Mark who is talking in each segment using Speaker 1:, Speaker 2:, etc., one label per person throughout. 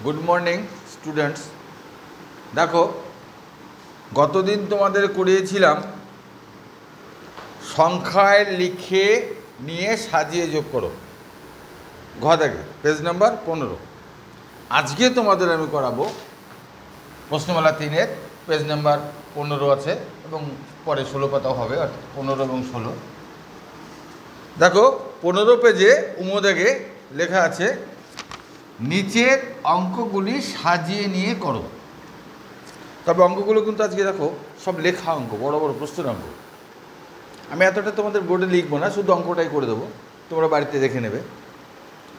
Speaker 1: Good morning students. দেখো, গতদিন তোমাদের করিয়েছিলাম সংখ্যায় লিখে নিয়ে সাজিয়ে যোগ করো। ঘ থেকে পেজ নাম্বার 15। আজকে তোমাদের আমি করাবো প্রশ্নমালা 3-এর পেজ নাম্বার 15 আছে এবং পরে 16 পাতাও হবে, অর্থাৎ 15 এবং 16। দেখো 15 পেজে উমোদেগে লেখা আছে নিচের অঙ্কগুলি সাজিয়ে নিয়ে করো। তবে অঙ্কগুলো কিন্তু আজকে দেখো সব লেখা অঙ্ক, বড় বড় প্রশ্নের অঙ্ক। আমি এতটা তোমাদের বোর্ডে লিখবো না, শুধু অঙ্কটাই করে দেবো, তোমরা বাড়িতে দেখে নেবে।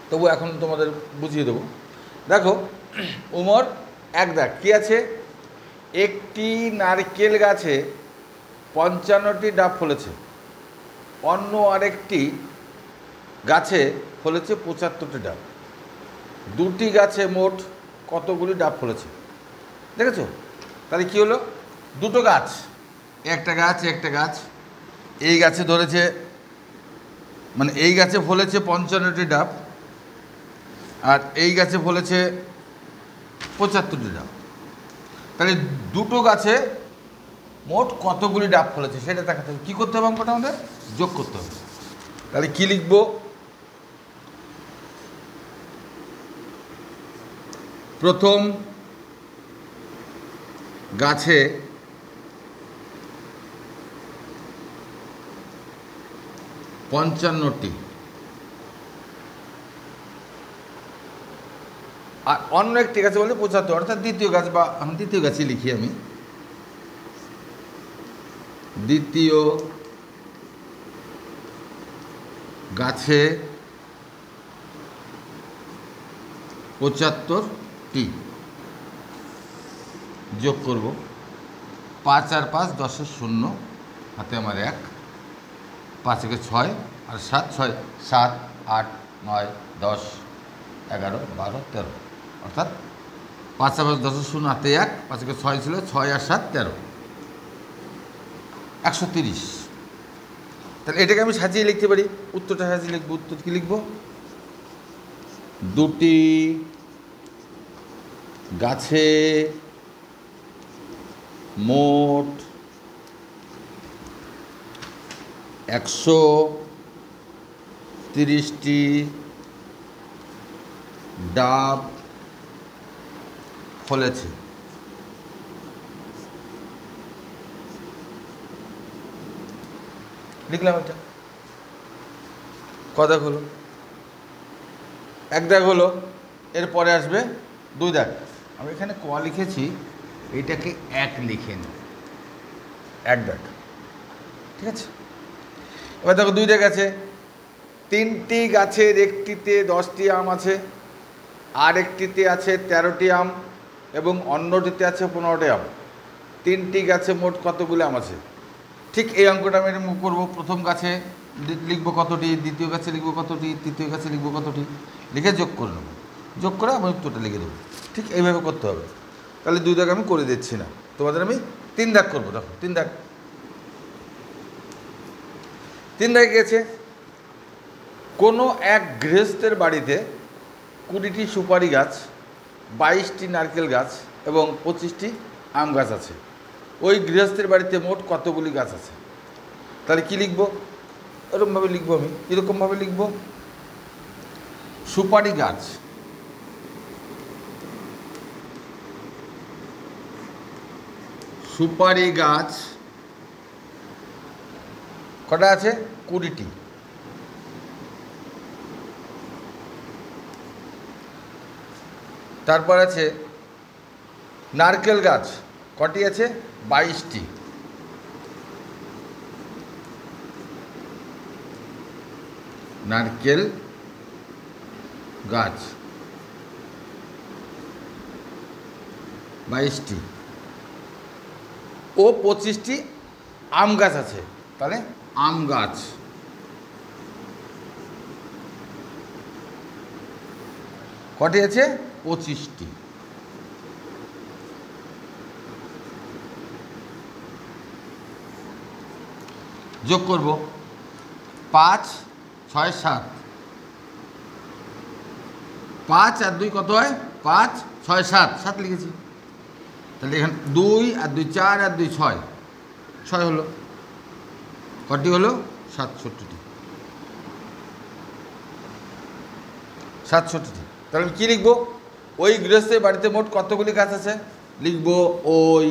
Speaker 1: তবু এখন তোমাদের বুঝিয়ে দেবো। দেখো উমর এক দেখ কী আছে, একটি নারকেল গাছে 55টি ডাব ফলেছে, অন্য আরেকটি গাছে ফলেছে 75টি ডাব। দুটি গাছে মোট কতগুলি ডাব ফলেছে? দেখেছো? তাহলে কী হলো, দুটো গাছ, একটা গাছ, এই গাছে ধরেছে, মানে এই গাছে ফলেছে 55টি ডাব আর এই গাছে ফলেছে 75টি ডাব। তাহলে দুটো গাছে মোট কতগুলি ডাব ফলেছে সেটা দেখাতে হবে। কী করতে হবে? অঙ্কটা আমাদের যোগ করতে হবে। তাহলে কী লিখব? প্রথম গাছে 55টি আর অন্য একটি গাছে বলতে 75, অর্থাৎ দ্বিতীয় গাছ, বা আমি দ্বিতীয় গাছই লিখি। আমি দ্বিতীয় গাছে 75টি যোগ করব। 5 আর 5 10-এর 0, হাতে আমার 1, 5 একে 6 আর 7 6, 7 8 9 10 11 12 13, অর্থাৎ 5 আর 5 10-এর 0, হাতে 1, 5 একে 6 ছিল, 6 আর 7 13, 130। তাহলে এটাকে আমি সাজিয়ে লিখতে পারি। উত্তরটা সাজিয়ে লিখবো। উত্তর কী লিখব? দুটি গাছে মোট 130টি ডাব ফলেছে। লিখলাম এটা। ক দাগ হলো? এক দাগ হলো। এরপরে আসবে 2 দাগ। আমি এখানে ক লিখেছি, এইটাকে 1 লিখে নিই, 1 দাগ। ঠিক আছে? এবার দেখো 2 দাগ আছে। 3টি গাছের একটিতে 10টি আম আছে, আর একটিতে আছে 13টি আম এবং অন্যটিতে আছে 15টি আম। 3টি গাছে মোট কতগুলো আম আছে? ঠিক এই অঙ্কটা আমি করবো। প্রথম গাছে লিখবো কতটি, দ্বিতীয় গাছে লিখবো কতটি, তৃতীয় গাছে লিখবো কতটি, লিখে যোগ করে নেবো। যোগ করে আমি উত্তরটা লিখে দেবো। ঠিক এইভাবে করতে হবে। তাহলে 2 দাগ আমি করে দিচ্ছি না, তোমাদের আমি 3 দাগ করবো। দেখো 3 দাগ। 3 দাগে গেছে, কোনো এক গৃহস্থের বাড়িতে 20টি সুপারি গাছ, 22টি নারকেল গাছ এবং 25টি আম গাছ আছে। ওই গৃহস্থের বাড়িতে মোট কতগুলি গাছ আছে? তাহলে কী লিখব? এরকমভাবে লিখব। আমি এরকমভাবে লিখব, সুপারি গাছ, সুপারি গাছ কটা আছে? 20টি। তারপর আছে নারকেল গাছ, কটি আছে? 22টি। নারকেল গাছ 22টি ও 25টি আম গাছ আছে। তাহলে আম গাছ কটি আছে? 25টি। যোগ করব 5 6 7, 5 আর 2 কত হয়? 5 6 7 7 লিখেছি। তাহলে এখানে 2 আর 2 4 আর 2 6 6 হলো, কটি হলো 67টি। 67টি। তাহলে আমি কী লিখবো? ওই গৃহস্থের বাড়িতে মোট কতগুলি গাছ আছে লিখবো ওই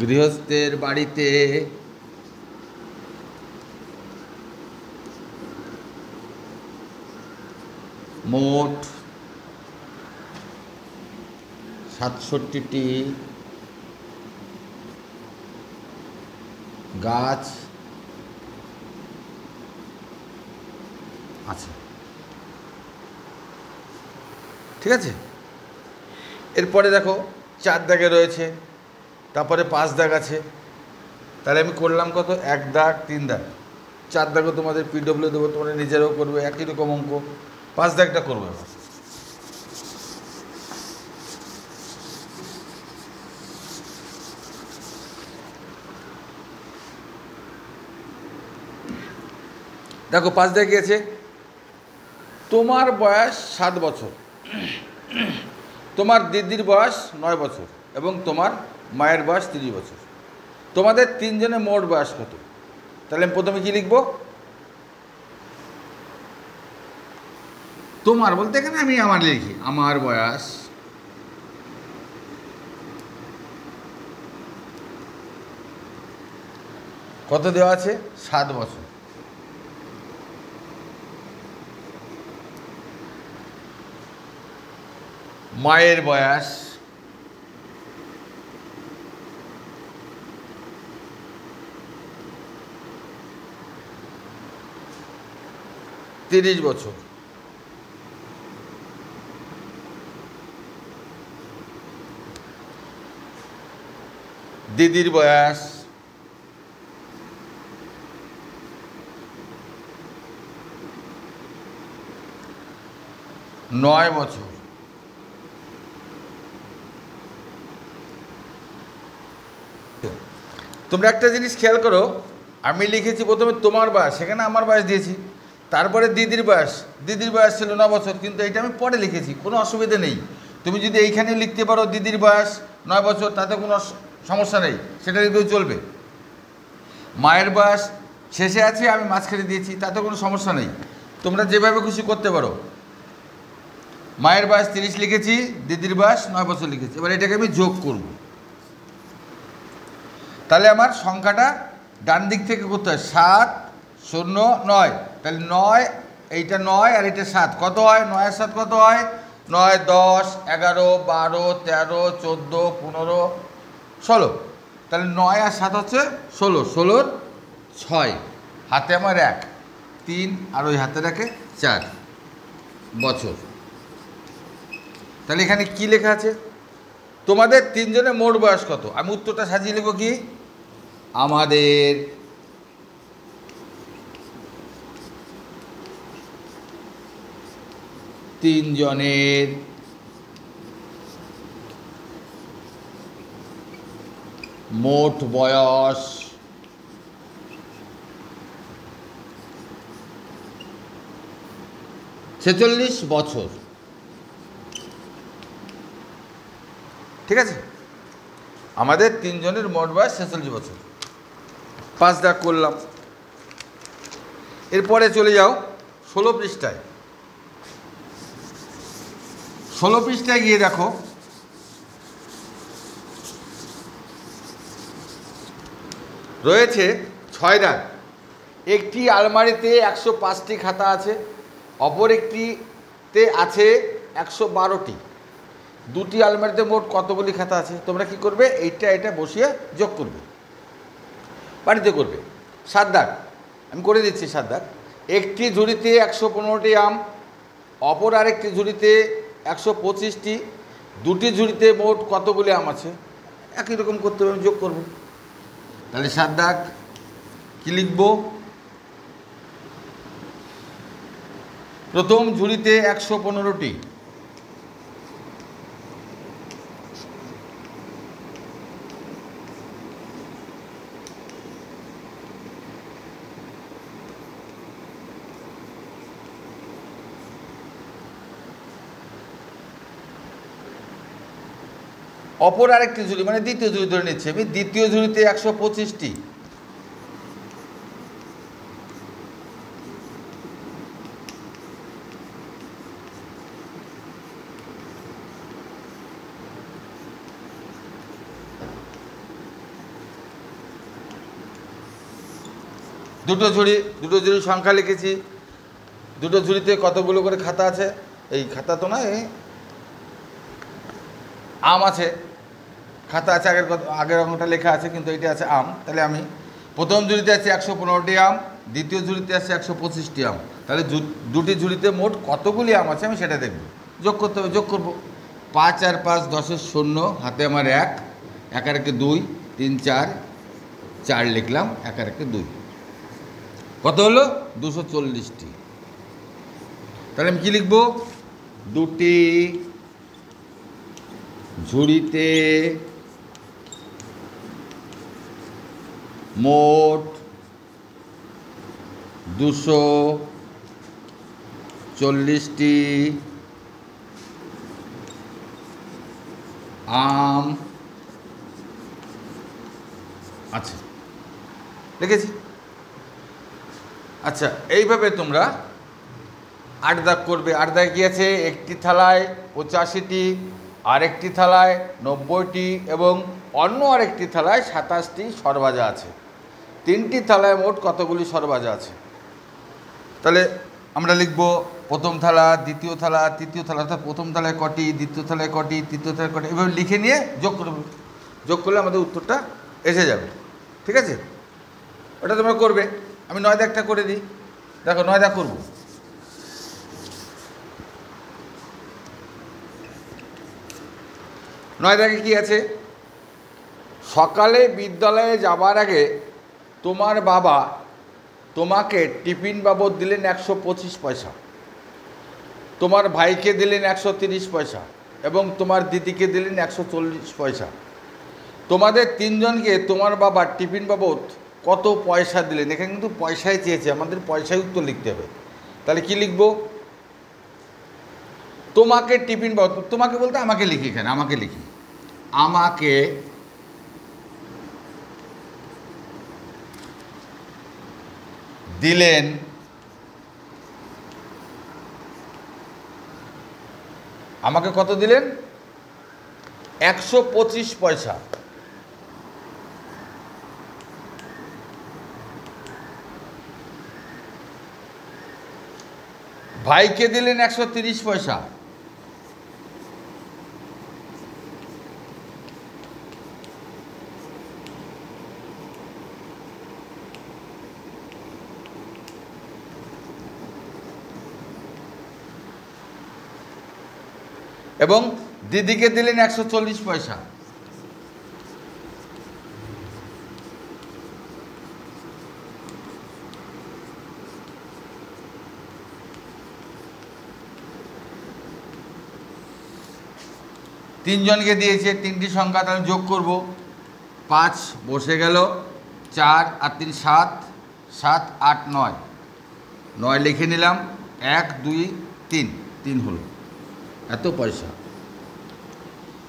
Speaker 1: গৃহস্থের বাড়িতে মোট 67টি গাছ আছে। ঠিক আছে, এরপরে দেখো 4 দাগে রয়েছে, তারপরে 5 দাগ আছে। তাহলে আমি করলাম কত? 1 দাগ 3 দাগ 4 দাগও তোমাদের পিডব্লিউ দেবো, তোমরা নিজেরাও করবে একই রকম অঙ্ক। 5 দাগটা করবো এবার। দেখো 5 দাগে আছে, তোমার বয়স 7 বছর, তোমার দিদির বয়স 9 বছর এবং তোমার মায়ের বয়স 30 বছর। তোমাদের 3 জনের মোট বয়স কত? তাহলে আমি প্রথমে কী লিখব? তোমার বলতে এখানে আমি আমার লিখি, আমার বয়স কত দেওয়া আছে? 7 বছর। মায়ের বয়স 30 বছর। দিদির বয়স 9 বছর। তোমরা একটা জিনিস খেয়াল করো, আমি লিখেছি প্রথমে তোমার বয়স, সেখানে আমার বয়স দিয়েছি, তারপরে দিদির বয়স ছিল 9 বছর, কিন্তু এইটা আমি পরে লিখেছি, কোনো অসুবিধা নেই। তুমি যদি এইখানে লিখতে পারো দিদির বয়স 9 বছর, তাতে কোনো সমস্যা নেই, সেটা লিখতেও চলবে। মায়ের বয়স শেষে আছে, আমি মাঝখানে দিয়েছি, তাতে কোনো সমস্যা নেই, তোমরা যেভাবে খুশি করতে পারো। মায়ের বয়স 30 লিখেছি, দিদির বয়স 9 বছর লিখেছি। এবার এটাকে আমি যোগ করব। তাহলে আমার সংখ্যাটা ডান দিক থেকে করতে হয়, 7 0 9। তাহলে 9, এইটা 9 আর এটা 7, কত হয়? 9 আর 7 কত হয়? 9 10 11 12 13 14 15 16। তাহলে 9 আর 7 হচ্ছে 16, 16 6, হাতে আমার 1 3 আর ওই হাতে রাখে 4 বছর। তাহলে এখানে কি লেখা আছে? তোমাদের 3 জনের মোট বয়স কত? আমি উত্তরটা সাজিয়ে লিখব কি? আমাদের তিন জনের মোট বয়স 46 বছর। ঠিক আছে, আমাদের 3 জনের মোট বয়স 46 বছর। 5 দাগ করলাম। এরপরে চলে যাও 16 পৃষ্ঠায়। 16 পৃষ্ঠায় গিয়ে দেখো রয়েছে 6 দাগ। একটি আলমারিতে 105টি খাতা আছে, অপর একটিতে আছে 112টি। দুটি আলমারিতে মোট কতগুলি খাতা আছে? তোমরা কি করবে? এটা বসিয়ে যোগ করবে, বাড়িতে করবে। 7 দাগ আমি করে দিচ্ছি। 7 দাগ, একটি ঝুড়িতে 115টি আম, অপর আরেকটি ঝুড়িতে 125টি। দুটি ঝুড়িতে মোট কতগুলি আম আছে? একই রকম করতে হবে, আমি যোগ করব। তাহলে 7 দাগ কী লিখব? প্রথম ঝুড়িতে 115টি, অপর আরেকটি ঝুড়ি মানে দ্বিতীয় ঝুড়ি ধরে নিচ্ছি আমি, দ্বিতীয় ঝুড়িতে 125টি, দুটো ঝুড়ির সংখ্যা লিখেছি। দুটো ঝুড়িতে কতগুলো করে খাতা আছে, এই খাতা তো নয়, আম আছে, খাতা আছে, আগের অঙ্কটা লেখা আছে কিন্তু এটা আছে আম। তাহলে আমি প্রথম ঝুড়িতে আছে 115টি আম, দ্বিতীয় ঝুড়িতে আছে 125টি আম। তাহলে দুটি ঝুড়িতে মোট কতগুলি আম আছে আমি সেটা দেখব, যোগ করতে হবে। যোগ করব, 5 আর 5 10 শূন্য, হাতে আমার 1, 1 আর 1 2, 3 4, 4 লিখলাম, 1 আর 1 2, কত হলো 240টি। তাহলে আমি কী লিখব, দুটি ঝুড়িতে মোট 240টি আম আছে, লিখেছি। আচ্ছা, এইভাবে তোমরা 8 দাগ করবে। 8 দাগে কী আছে, একটি থালায় 85টি, আরেকটি থালায় 90টি এবং অন্য আরেকটি থালায় 27টি সরভাজা আছে। 3টি থালায় মোট কতগুলি সরভাজা আছে। তাহলে আমরা লিখব প্রথম থালা, দ্বিতীয় থালা, তৃতীয় থালা, অর্থাৎ প্রথম থালায় কটি, দ্বিতীয় থালায় কটি, তৃতীয় থালায় কটি, এভাবে লিখে নিয়ে যোগ করব। যোগ করলে আমাদের উত্তরটা এসে যাবে, ঠিক আছে। ওটা তোমরা করবে। আমি 9 দাগটা করে দিই, দেখো 9 দাগ করবো। 9 দাগে কী আছে, সকালে বিদ্যালয়ে যাবার আগে তোমার বাবা তোমাকে টিফিন বাবদ দিলেন 125 পয়সা, তোমার ভাইকে দিলেন 130 পয়সা এবং তোমার দিদিকে দিলেন 140 পয়সা। তোমাদের 3 জনকে তোমার বাবা টিফিন বাবদ কত পয়সা দিলেন। এখানে কিন্তু পয়সায় চেয়েছে, আমাদের পয়সায় উত্তর লিখতে হবে। তাহলে কি লিখব, তোমাকে টিফিন বাবদ, তোমাকে বলতে আমাকে লিখি, এখানে আমাকে লিখি, আমাকে দিলেন আমাকে কত দিলেন 125 পয়সা। ভাইকে দিলেন 130 পয়সা। এবং দিদিকে দিলেন 140 পয়সা। তিনজনকে দিয়েছে, 3টি সংখ্যা, তাহলে যোগ করব। 5 বসে গেল, 4 আর 3 7, 7 8 9, 9 লিখে নিলাম, 1 2 3, 3 হলো, এত পয়সা।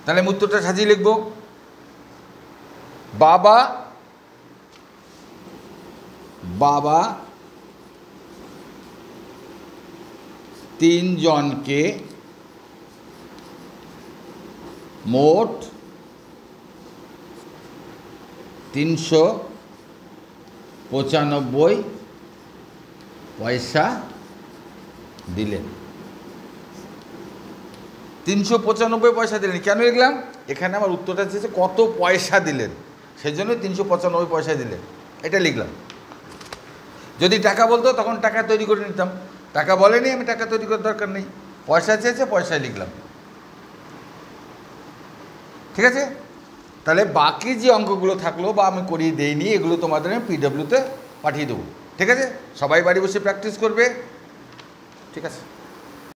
Speaker 1: তাহলে উত্তরটা সাজিয়ে লিখব, বাবা 3 জনকে মোট 395 পয়সা দিলেন। 395 পয়সা দিলেন, কেন লিখলাম, এখানে আমার উত্তরটা চেয়েছে কত পয়সা দিলেন, সেই জন্য 395 পয়সা দিলেন, এটা লিখলাম। যদি টাকা বলতো তখন টাকা তৈরি করে নিতাম, টাকা বলেনি, আমি টাকা তৈরি করার দরকার নেই, পয়সা চেয়েছে, পয়সায় লিখলাম, ঠিক আছে। তাহলে বাকি যে অঙ্কগুলো থাকলো বা আমি করিয়ে দেইনি, এগুলো তোমাদের আমি পিডব্লিউতে পাঠিয়ে দেবো, ঠিক আছে। সবাই বাড়ি বসে প্র্যাকটিস করবে, ঠিক আছে।